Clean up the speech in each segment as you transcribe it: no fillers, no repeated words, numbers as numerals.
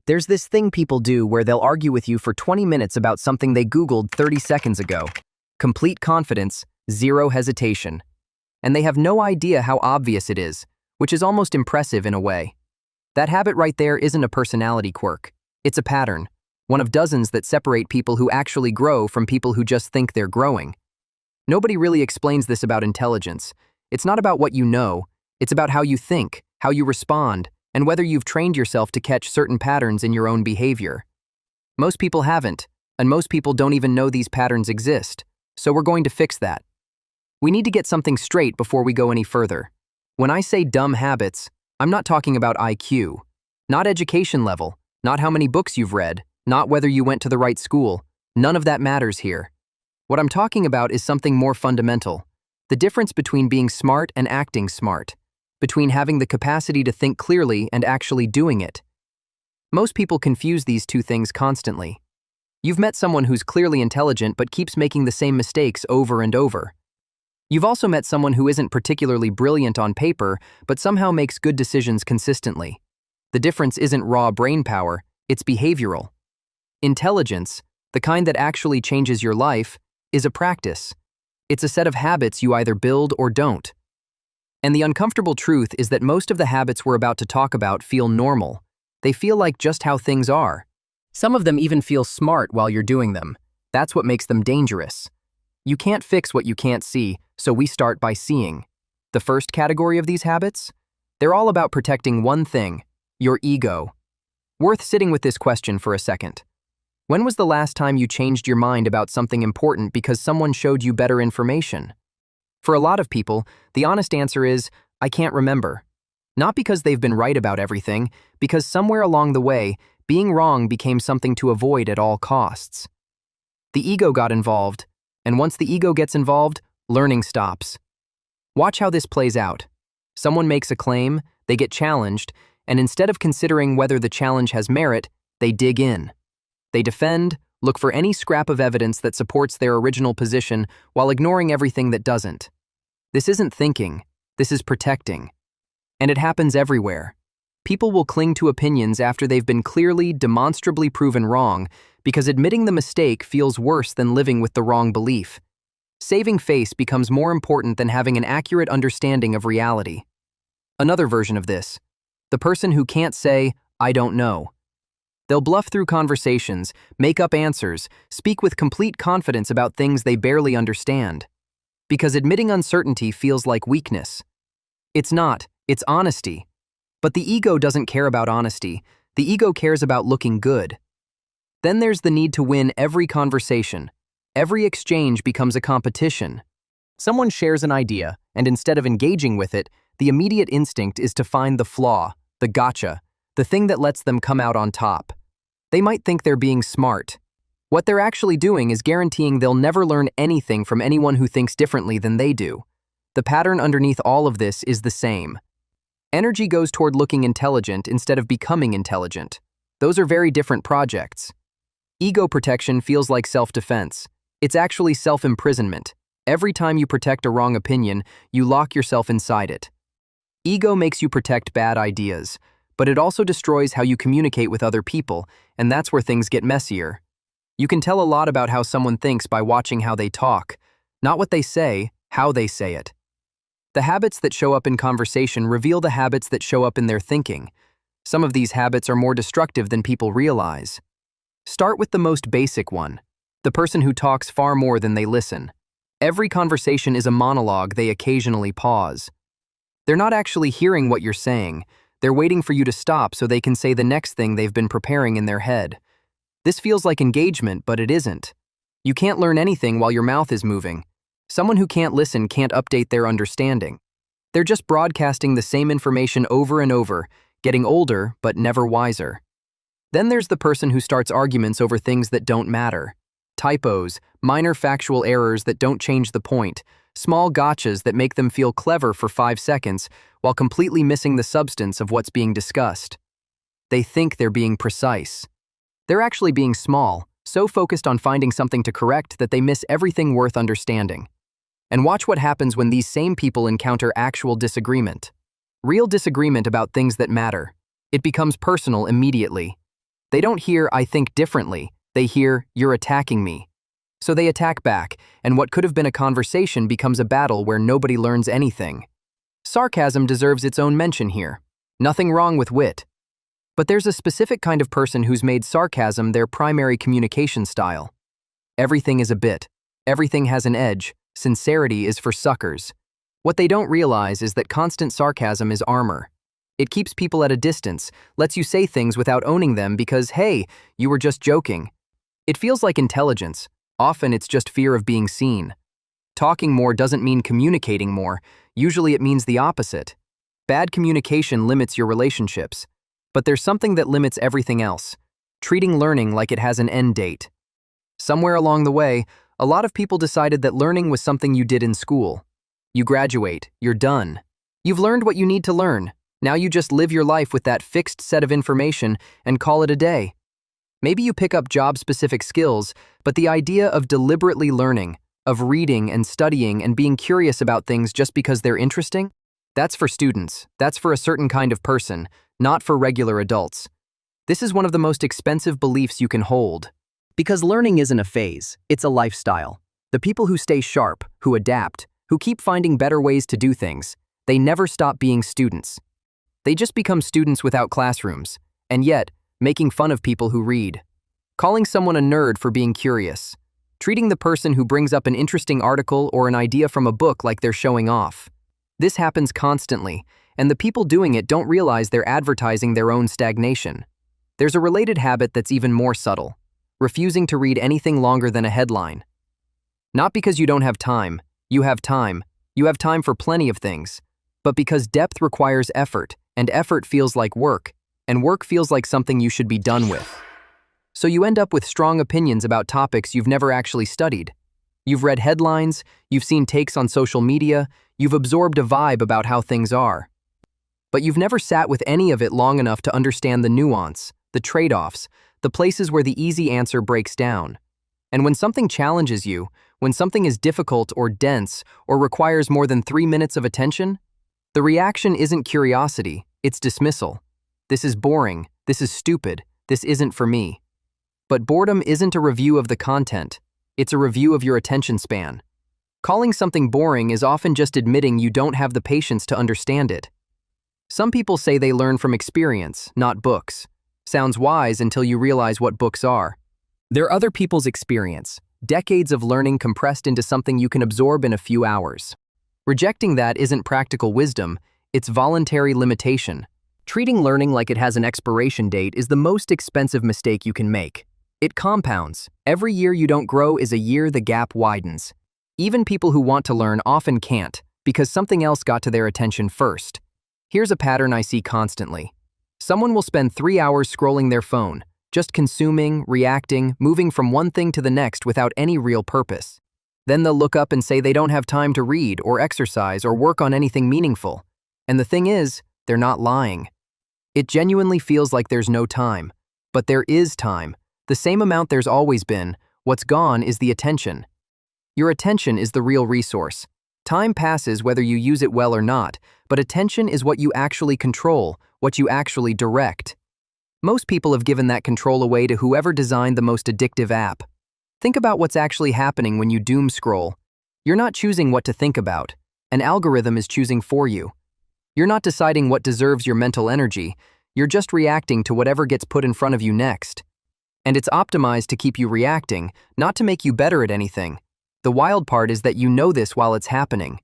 There's this thing people do where they'll argue with you for 20 minutes about something they Googled 30 seconds ago. Complete confidence, zero hesitation. And they have no idea how obvious it is, which is almost impressive in a way. That habit right there isn't a personality quirk. It's a pattern, one of dozens that separate people who actually grow from people who just think they're growing. Nobody really explains this about intelligence. It's not about what you know, it's about how you think, how you respond, and whether you've trained yourself to catch certain patterns in your own behavior. Most people haven't, and most people don't even know these patterns exist, so we're going to fix that. We need to get something straight before we go any further. When I say dumb habits, I'm not talking about IQ, not education level, not how many books you've read, not whether you went to the right school. None of that matters here. What I'm talking about is something more fundamental, the difference between being smart and acting smart, between having the capacity to think clearly and actually doing it. Most people confuse these two things constantly. You've met someone who's clearly intelligent but keeps making the same mistakes over and over. You've also met someone who isn't particularly brilliant on paper but somehow makes good decisions consistently. The difference isn't raw brain power, it's behavioral. Intelligence, the kind that actually changes your life, is a practice. It's a set of habits you either build or don't. And the uncomfortable truth is that most of the habits we're about to talk about feel normal. They feel like just how things are. Some of them even feel smart while you're doing them. That's what makes them dangerous. You can't fix what you can't see, so we start by seeing. The first category of these habits? They're all about protecting one thing, your ego. Worth sitting with this question for a second. When was the last time you changed your mind about something important because someone showed you better information? For a lot of people, the honest answer is, I can't remember. Not because they've been right about everything, because somewhere along the way, being wrong became something to avoid at all costs. The ego got involved, and once the ego gets involved, learning stops. Watch how this plays out. Someone makes a claim, they get challenged, and instead of considering whether the challenge has merit, they dig in. They defend, look for any scrap of evidence that supports their original position while ignoring everything that doesn't. This isn't thinking, this is protecting. And it happens everywhere. People will cling to opinions after they've been clearly, demonstrably proven wrong because admitting the mistake feels worse than living with the wrong belief. Saving face becomes more important than having an accurate understanding of reality. Another version of this, the person who can't say, I don't know. They'll bluff through conversations, make up answers, speak with complete confidence about things they barely understand. Because admitting uncertainty feels like weakness. It's not, it's honesty. But the ego doesn't care about honesty, the ego cares about looking good. Then there's the need to win every conversation. Every exchange becomes a competition. Someone shares an idea, and instead of engaging with it, the immediate instinct is to find the flaw, the gotcha, the thing that lets them come out on top. They might think they're being smart. What they're actually doing is guaranteeing they'll never learn anything from anyone who thinks differently than they do. The pattern underneath all of this is the same. Energy goes toward looking intelligent instead of becoming intelligent. Those are very different projects. Ego protection feels like self-defense. It's actually self-imprisonment. Every time you protect a wrong opinion, you lock yourself inside it. Ego makes you protect bad ideas, but it also destroys how you communicate with other people, and that's where things get messier. You can tell a lot about how someone thinks by watching how they talk, not what they say, how they say it. The habits that show up in conversation reveal the habits that show up in their thinking. Some of these habits are more destructive than people realize. Start with the most basic one, the person who talks far more than they listen. Every conversation is a monologue they occasionally pause. They're not actually hearing what you're saying. They're waiting for you to stop so they can say the next thing they've been preparing in their head. This feels like engagement, but it isn't. You can't learn anything while your mouth is moving. Someone who can't listen can't update their understanding. They're just broadcasting the same information over and over, getting older but never wiser. Then there's the person who starts arguments over things that don't matter. Typos, minor factual errors that don't change the point, small gotchas that make them feel clever for 5 seconds while completely missing the substance of what's being discussed. They think they're being precise. They're actually being small, so focused on finding something to correct that they miss everything worth understanding. And watch what happens when these same people encounter actual disagreement. Real disagreement about things that matter. It becomes personal immediately. They don't hear, "I think differently." They hear, "You're attacking me." So they attack back, and what could have been a conversation becomes a battle where nobody learns anything. Sarcasm deserves its own mention here. Nothing wrong with wit. But there's a specific kind of person who's made sarcasm their primary communication style. Everything is a bit. Everything has an edge. Sincerity is for suckers. What they don't realize is that constant sarcasm is armor. It keeps people at a distance, lets you say things without owning them because, hey, you were just joking. It feels like intelligence. Often it's just fear of being seen. Talking more doesn't mean communicating more. Usually it means the opposite. Bad communication limits your relationships. But there's something that limits everything else. Treating learning like it has an end date. Somewhere along the way, a lot of people decided that learning was something you did in school. You graduate, you're done. You've learned what you need to learn. Now you just live your life with that fixed set of information and call it a day. Maybe you pick up job-specific skills, but the idea of deliberately learning, of reading and studying and being curious about things just because they're interesting, that's for students. That's for a certain kind of person, not for regular adults. This is one of the most expensive beliefs you can hold. Because learning isn't a phase, it's a lifestyle. The people who stay sharp, who adapt, who keep finding better ways to do things, they never stop being students. They just become students without classrooms, and yet, making fun of people who read. Calling someone a nerd for being curious. Treating the person who brings up an interesting article or an idea from a book like they're showing off. This happens constantly, and the people doing it don't realize they're advertising their own stagnation. There's a related habit that's even more subtle. Refusing to read anything longer than a headline. Not because you don't have time. You have time. You have time for plenty of things. But because depth requires effort, and effort feels like work, and work feels like something you should be done with. So you end up with strong opinions about topics you've never actually studied. You've read headlines, you've seen takes on social media, you've absorbed a vibe about how things are. But you've never sat with any of it long enough to understand the nuance, the trade-offs, the places where the easy answer breaks down. And when something challenges you, when something is difficult or dense or requires more than 3 minutes of attention, the reaction isn't curiosity, it's dismissal. This is boring, this is stupid, this isn't for me. But boredom isn't a review of the content, it's a review of your attention span. Calling something boring is often just admitting you don't have the patience to understand it. Some people say they learn from experience, not books. Sounds wise until you realize what books are. They're other people's experience, decades of learning compressed into something you can absorb in a few hours. Rejecting that isn't practical wisdom, it's voluntary limitation. Treating learning like it has an expiration date is the most expensive mistake you can make. It compounds. Every year you don't grow is a year the gap widens. Even people who want to learn often can't, because something else got to their attention first. Here's a pattern I see constantly. Someone will spend 3 hours scrolling their phone, just consuming, reacting, moving from one thing to the next without any real purpose. Then they'll look up and say they don't have time to read or exercise or work on anything meaningful. And the thing is, they're not lying. It genuinely feels like there's no time. But there is time. The same amount there's always been. What's gone is the attention. Your attention is the real resource. Time passes whether you use it well or not, but attention is what you actually control, what you actually direct. Most people have given that control away to whoever designed the most addictive app. Think about what's actually happening when you doom scroll. You're not choosing what to think about. An algorithm is choosing for you. You're not deciding what deserves your mental energy. You're just reacting to whatever gets put in front of you next. And it's optimized to keep you reacting, not to make you better at anything. The wild part is that you know this while it's happening.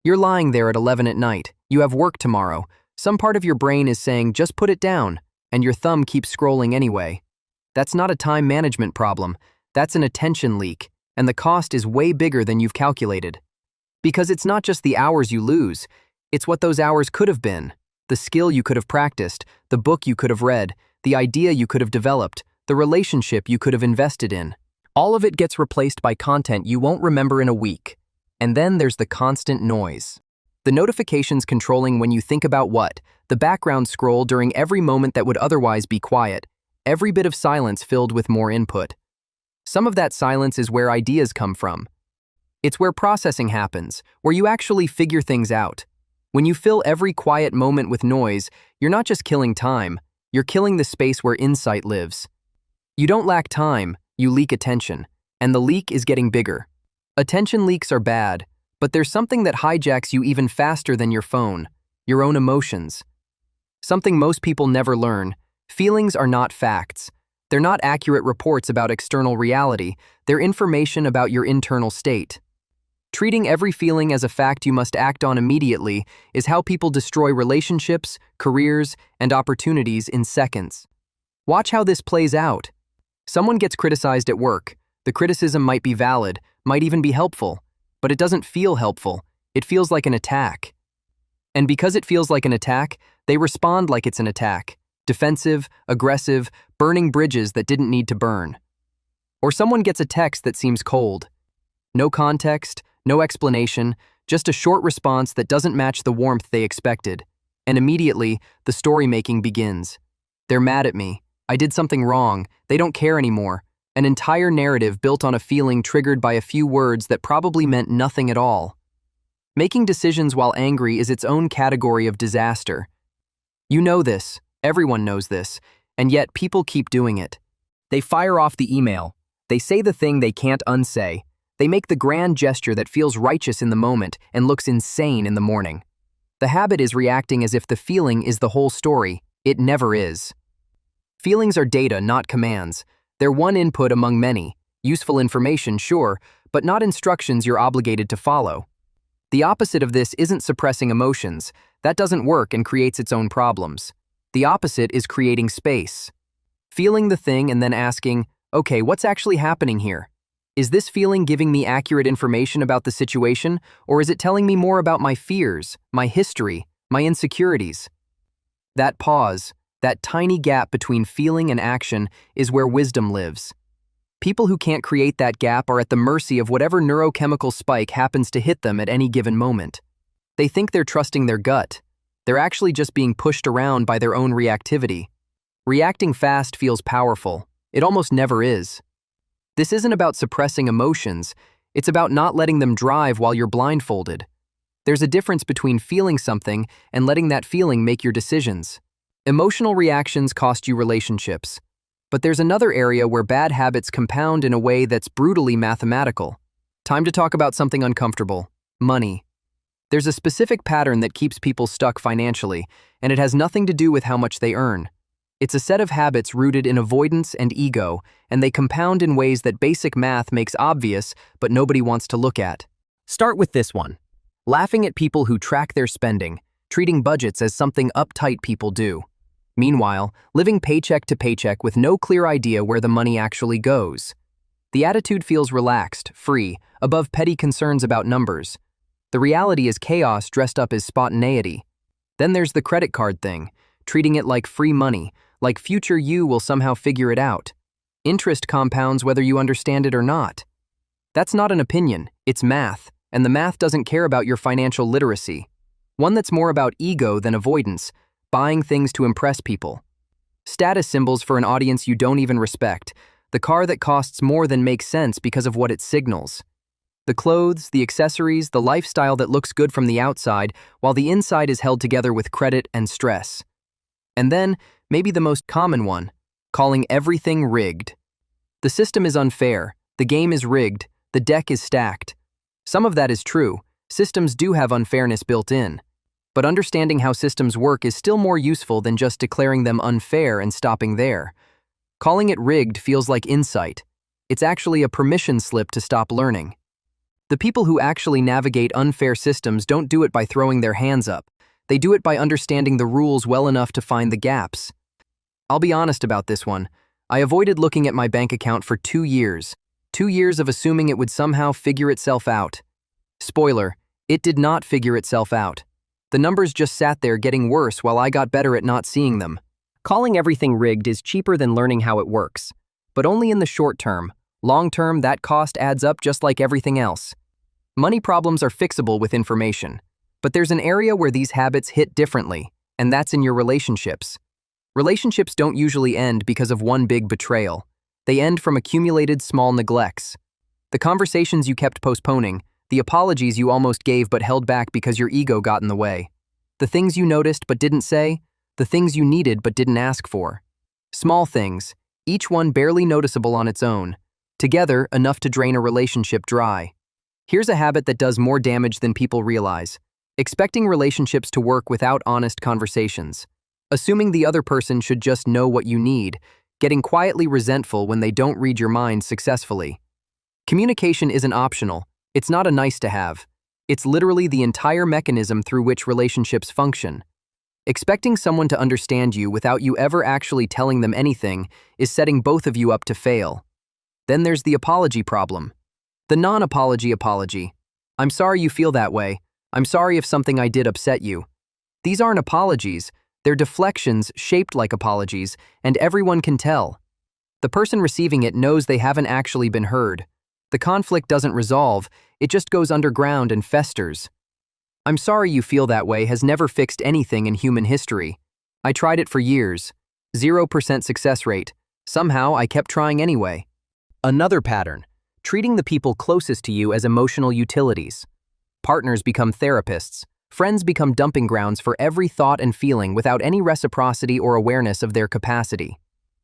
You're lying there at 11 at night. You have work tomorrow. Some part of your brain is saying, just put it down, and your thumb keeps scrolling anyway. That's not a time management problem. That's an attention leak, and the cost is way bigger than you've calculated. Because it's not just the hours you lose, it's what those hours could have been. The skill you could have practiced, the book you could have read, the idea you could have developed, the relationship you could have invested in. All of it gets replaced by content you won't remember in a week. And then there's the constant noise. The notifications controlling when you think about what, the background scroll during every moment that would otherwise be quiet, every bit of silence filled with more input. Some of that silence is where ideas come from. It's where processing happens, where you actually figure things out. When you fill every quiet moment with noise, you're not just killing time, You're killing the space where insight lives. You don't lack time, you leak attention, and the leak is getting bigger. Attention leaks are bad, but there's something that hijacks you even faster than your phone, your own emotions. Something most people never learn: feelings are not facts. They're not accurate reports about external reality, they're information about your internal state. Treating every feeling as a fact you must act on immediately is how people destroy relationships, careers, and opportunities in seconds. Watch how this plays out. Someone gets criticized at work. The criticism might be valid, might even be helpful, but it doesn't feel helpful. It feels like an attack. And because it feels like an attack, they respond like it's an attack. Defensive, aggressive, burning bridges that didn't need to burn. Or someone gets a text that seems cold. No context, no explanation, just a short response that doesn't match the warmth they expected. And immediately, the story-making begins. They're mad at me. I did something wrong. They don't care anymore. An entire narrative built on a feeling triggered by a few words that probably meant nothing at all. Making decisions while angry is its own category of disaster. You know this. Everyone knows this, and yet people keep doing it. They fire off the email. They say the thing they can't unsay. They make the grand gesture that feels righteous in the moment and looks insane in the morning. The habit is reacting as if the feeling is the whole story. It never is. Feelings are data, not commands. They're one input among many. Useful information, sure, but not instructions you're obligated to follow. The opposite of this isn't suppressing emotions. That doesn't work and creates its own problems. The opposite is creating space. Feeling the thing and then asking, okay, what's actually happening here? Is this feeling giving me accurate information about the situation, or is it telling me more about my fears, my history, my insecurities? That pause, that tiny gap between feeling and action, is where wisdom lives. People who can't create that gap are at the mercy of whatever neurochemical spike happens to hit them at any given moment. They think they're trusting their gut. They're actually just being pushed around by their own reactivity. Reacting fast feels powerful. It almost never is. This isn't about suppressing emotions. It's about not letting them drive while you're blindfolded. There's a difference between feeling something and letting that feeling make your decisions. Emotional reactions cost you relationships. But there's another area where bad habits compound in a way that's brutally mathematical. Time to talk about something uncomfortable: money. There's a specific pattern that keeps people stuck financially, and it has nothing to do with how much they earn. It's a set of habits rooted in avoidance and ego, and they compound in ways that basic math makes obvious, but nobody wants to look at. Start with this one: laughing at people who track their spending, treating budgets as something uptight people do. Meanwhile, living paycheck to paycheck with no clear idea where the money actually goes. The attitude feels relaxed, free, above petty concerns about numbers. The reality is chaos dressed up as spontaneity. Then there's the credit card thing, treating it like free money, like future you will somehow figure it out. Interest compounds whether you understand it or not. That's not an opinion, it's math, and the math doesn't care about your financial literacy. One that's more about ego than avoidance, buying things to impress people. Status symbols for an audience you don't even respect, the car that costs more than makes sense because of what it signals. The clothes, the accessories, the lifestyle that looks good from the outside, while the inside is held together with credit and stress. And then, maybe the most common one, calling everything rigged. The system is unfair, the game is rigged, the deck is stacked. Some of that is true. Systems do have unfairness built in. But understanding how systems work is still more useful than just declaring them unfair and stopping there. Calling it rigged feels like insight. It's actually a permission slip to stop learning. The people who actually navigate unfair systems don't do it by throwing their hands up. They do it by understanding the rules well enough to find the gaps. I'll be honest about this one. I avoided looking at my bank account for 2 years. 2 years of assuming it would somehow figure itself out. Spoiler, it did not figure itself out. The numbers just sat there getting worse while I got better at not seeing them. Calling everything rigged is cheaper than learning how it works. But only in the short term. Long term, that cost adds up just like everything else. Money problems are fixable with information. But there's an area where these habits hit differently, and that's in your relationships. Relationships don't usually end because of one big betrayal. They end from accumulated small neglects. The conversations you kept postponing, the apologies you almost gave but held back because your ego got in the way. The things you noticed but didn't say, The things you needed but didn't ask for. Small things, each one barely noticeable on its own. Together, enough to drain a relationship dry. Here's a habit that does more damage than people realize. Expecting relationships to work without honest conversations. Assuming the other person should just know what you need. Getting quietly resentful when they don't read your mind successfully. Communication isn't optional. It's not a nice to have. It's literally the entire mechanism through which relationships function. Expecting someone to understand you without you ever actually telling them anything is setting both of you up to fail. Then there's the apology problem. The non-apology apology. I'm sorry you feel that way. I'm sorry if something I did upset you. These aren't apologies. They're deflections shaped like apologies, and everyone can tell. The person receiving it knows they haven't actually been heard. The conflict doesn't resolve, it just goes underground and festers. I'm sorry you feel that way has never fixed anything in human history. I tried it for years. 0% success rate. Somehow I kept trying anyway. Another pattern. Treating the people closest to you as emotional utilities. Partners become therapists. Friends become dumping grounds for every thought and feeling without any reciprocity or awareness of their capacity.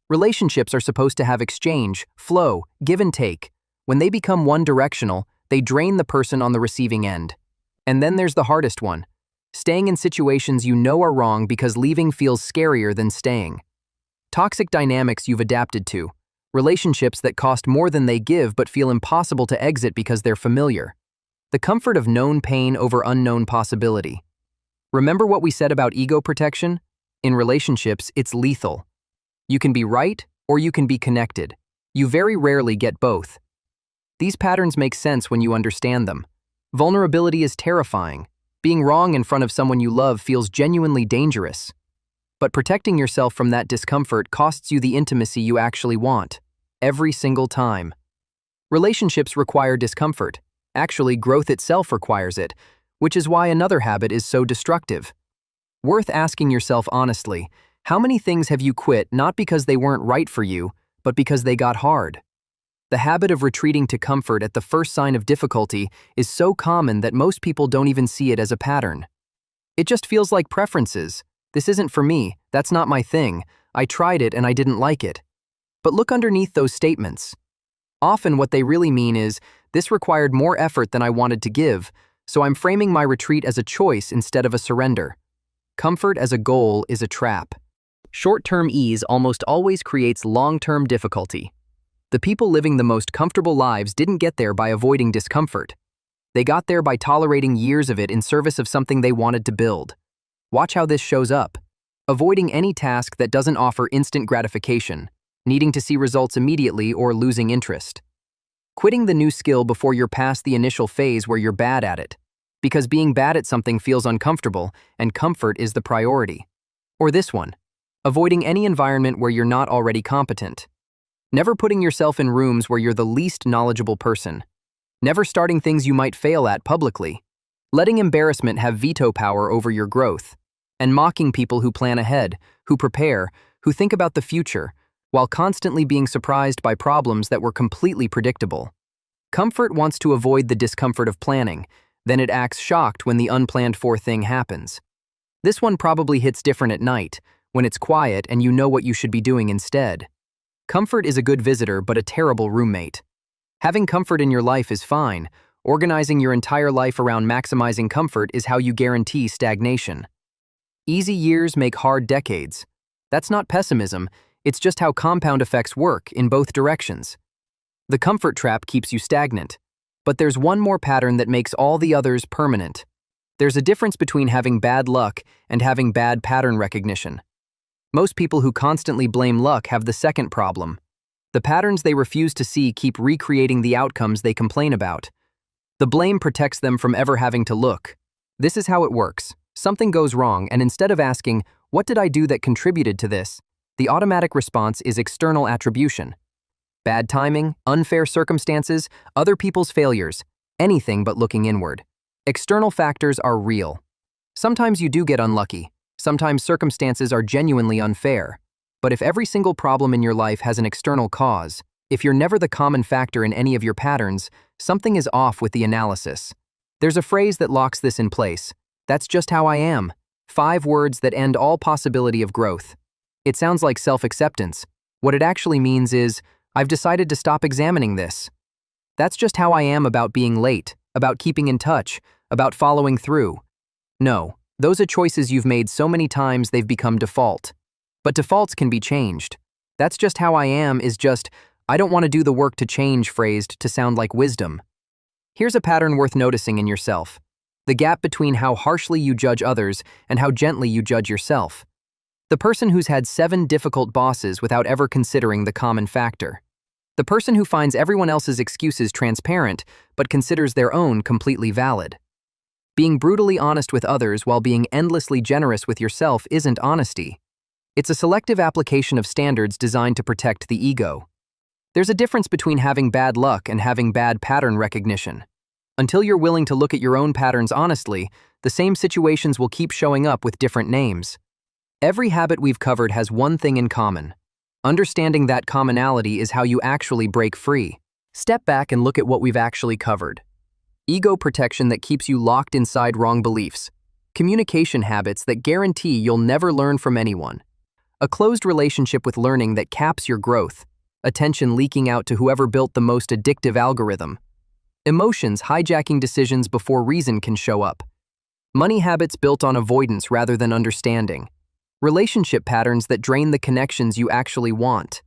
Relationships are supposed to have exchange, flow, give and take. When they become one-directional, they drain the person on the receiving end. And then there's the hardest one. Staying in situations you know are wrong because leaving feels scarier than staying. Toxic dynamics you've adapted to. Relationships that cost more than they give but feel impossible to exit because they're familiar. The comfort of known pain over unknown possibility. Remember what we said about ego protection? In relationships, it's lethal. You can be right or you can be connected. You very rarely get both. These patterns make sense when you understand them. Vulnerability is terrifying. Being wrong in front of someone you love feels genuinely dangerous. But protecting yourself from that discomfort costs you the intimacy you actually want. Every single time. Relationships require discomfort. Actually, growth itself requires it, which is why another habit is so destructive. Worth asking yourself honestly, how many things have you quit not because they weren't right for you, but because they got hard? The habit of retreating to comfort at the first sign of difficulty is so common that most people don't even see it as a pattern. It just feels like preferences. This isn't for me, that's not my thing, I tried it and I didn't like it. But look underneath those statements. Often what they really mean is, this required more effort than I wanted to give, so I'm framing my retreat as a choice instead of a surrender. Comfort as a goal is a trap. Short-term ease almost always creates long-term difficulty. The people living the most comfortable lives didn't get there by avoiding discomfort. They got there by tolerating years of it in service of something they wanted to build. Watch how this shows up. Avoiding any task that doesn't offer instant gratification, needing to see results immediately or losing interest. Quitting the new skill before you're past the initial phase where you're bad at it. Because being bad at something feels uncomfortable, and comfort is the priority. Or this one. Avoiding any environment where you're not already competent. Never putting yourself in rooms where you're the least knowledgeable person. Never starting things you might fail at publicly. Letting embarrassment have veto power over your growth. And mocking people who plan ahead, who prepare, who think about the future, while constantly being surprised by problems that were completely predictable. Comfort wants to avoid the discomfort of planning, then it acts shocked when the unplanned for thing happens. This one probably hits different at night, when it's quiet and you know what you should be doing instead. Comfort is a good visitor but a terrible roommate. Having comfort in your life is fine. Organizing your entire life around maximizing comfort is how you guarantee stagnation. Easy years make hard decades. That's not pessimism, it's just how compound effects work in both directions. The comfort trap keeps you stagnant. But there's one more pattern that makes all the others permanent. There's a difference between having bad luck and having bad pattern recognition. Most people who constantly blame luck have the second problem. The patterns they refuse to see keep recreating the outcomes they complain about. The blame protects them from ever having to look. This is how it works. Something goes wrong, and instead of asking, "What did I do that contributed to this?" the automatic response is external attribution. Bad timing, unfair circumstances, other people's failures, anything but looking inward. External factors are real. Sometimes you do get unlucky. Sometimes circumstances are genuinely unfair. But if every single problem in your life has an external cause, if you're never the common factor in any of your patterns, something is off with the analysis. There's a phrase that locks this in place. That's just how I am. 5 words that end all possibility of growth. It sounds like self-acceptance. What it actually means is, I've decided to stop examining this. That's just how I am about being late, about keeping in touch, about following through. No, those are choices you've made so many times they've become default. But defaults can be changed. That's just how I am is just, I don't want to do the work to change phrased to sound like wisdom. Here's a pattern worth noticing in yourself. The gap between how harshly you judge others and how gently you judge yourself. The person who's had 7 difficult bosses without ever considering the common factor. The person who finds everyone else's excuses transparent but considers their own completely valid. Being brutally honest with others while being endlessly generous with yourself isn't honesty. It's a selective application of standards designed to protect the ego. There's a difference between having bad luck and having bad pattern recognition. Until you're willing to look at your own patterns honestly, the same situations will keep showing up with different names. Every habit we've covered has one thing in common. Understanding that commonality is how you actually break free. Step back and look at what we've actually covered. Ego protection that keeps you locked inside wrong beliefs. Communication habits that guarantee you'll never learn from anyone. A closed relationship with learning that caps your growth. Attention leaking out to whoever built the most addictive algorithm. Emotions hijacking decisions before reason can show up. Money habits built on avoidance rather than understanding. Relationship patterns that drain the connections you actually want.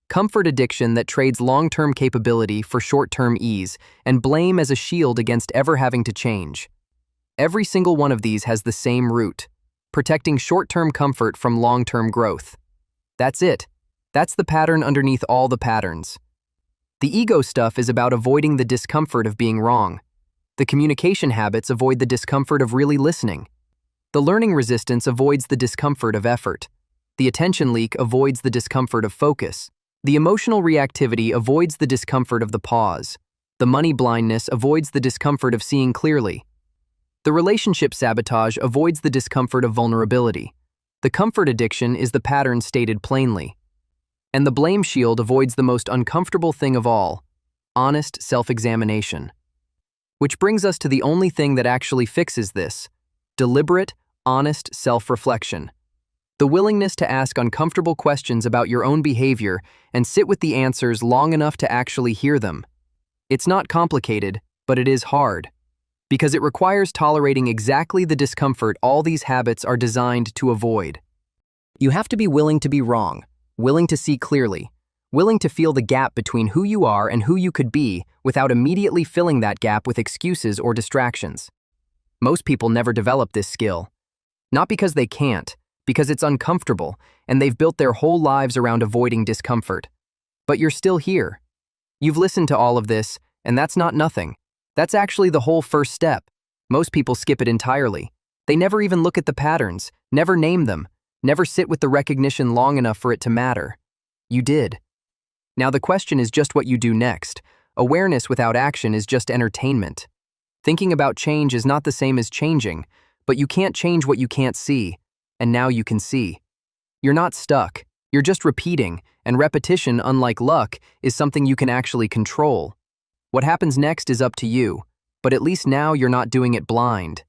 Comfort addiction that trades long-term capability for short-term ease, and blame as a shield against ever having to change. Every single one of these has the same root, protecting short-term comfort from long-term growth. That's it. That's the pattern underneath all the patterns. The ego stuff is about avoiding the discomfort of being wrong. The communication habits avoid the discomfort of really listening. The learning resistance avoids the discomfort of effort. The attention leak avoids the discomfort of focus. The emotional reactivity avoids the discomfort of the pause. The money blindness avoids the discomfort of seeing clearly. The relationship sabotage avoids the discomfort of vulnerability. The comfort addiction is the pattern stated plainly. And the blame shield avoids the most uncomfortable thing of all, honest self-examination. Which brings us to the only thing that actually fixes this: deliberate, honest self-reflection. The willingness to ask uncomfortable questions about your own behavior and sit with the answers long enough to actually hear them. It's not complicated, but it is hard. Because it requires tolerating exactly the discomfort all these habits are designed to avoid. You have to be willing to be wrong, willing to see clearly, willing to feel the gap between who you are and who you could be without immediately filling that gap with excuses or distractions. Most people never develop this skill. Not because they can't, because it's uncomfortable and they've built their whole lives around avoiding discomfort. But you're still here. You've listened to all of this, and that's not nothing. That's actually the whole first step. Most people skip it entirely. They never even look at the patterns, never name them, never sit with the recognition long enough for it to matter. You did. Now the question is just what you do next. Awareness without action is just entertainment. Thinking about change is not the same as changing, but you can't change what you can't see, and now you can see. You're not stuck, you're just repeating, and repetition, unlike luck, is something you can actually control. What happens next is up to you, but at least now you're not doing it blind.